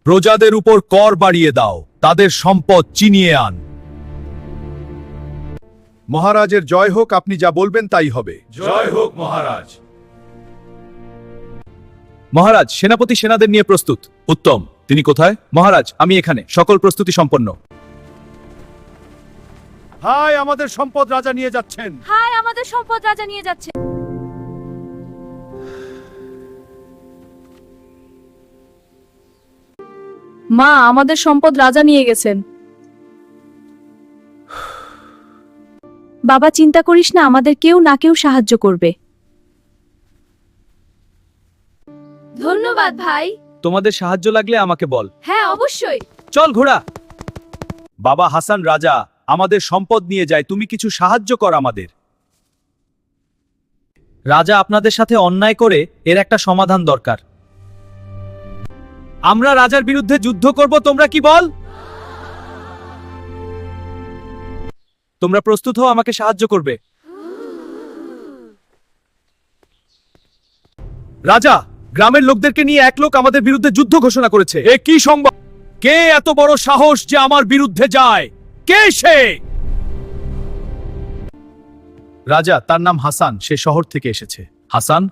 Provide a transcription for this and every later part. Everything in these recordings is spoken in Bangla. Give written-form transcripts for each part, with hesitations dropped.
প্রজাদের উপর কর বাড়িয়ে দাও, তাদের সম্পদ চিনিয়ে আন। মহারাজের জয় হোক, আপনি যা বলবেন তাই হবে। জয় হোক মহারাজ। মহারাজ, সেনাপতি সেনাদের নিয়ে প্রস্তুত। উত্তম, তিনি কোথায়? মহারাজ, আমি এখানে, সকল প্রস্তুতি সম্পন্ন। হাই, আমাদের সম্পদ রাজা নিয়ে যাচ্ছেন। হায়, আমাদের সম্পদ রাজা নিয়ে যাচ্ছে। মা, আমাদের সম্পদ রাজা নিয়ে গেছেন। বাবা, চিন্তা করিস না, আমাদের কেউ না কেউ সাহায্য করবে। ধন্যবাদ ভাই। তোমাদের সাহায্য লাগলে আমাকে বল। হ্যাঁ, অবশ্যই। চল ঘোড়া। বাবা হাসান রাজা আমাদের সম্পদ নিয়ে যায়, তুমি কিছু সাহায্য কর আমাদের। রাজা আপনাদের সাথে অন্যায় করে এর একটা সমাধান দরকার। আমরা রাজার বিরুদ্ধে যুদ্ধ করব, তোমরা কি বল? তোমরা প্রস্তুত হও, আমাকে সাহায্য করবে। রাজা, গ্রামের লোকদেরকে নিয়ে এক লোক আমাদের বিরুদ্ধে যুদ্ধ ঘোষণা করেছে। এ কি সংবাদ? কে এত বড় সাহস যে আমার বিরুদ্ধে যায়? কে সে? রাজা, তার নাম হাসান, সে শহর থেকে এসেছে। হাসান,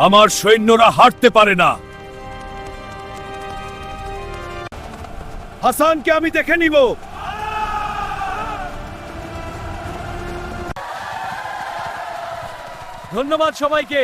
আমার সৈন্যরা হারতে পারে না। হাসানকে আমি দেখে নিব। ধন্যবাদ সবাইকে।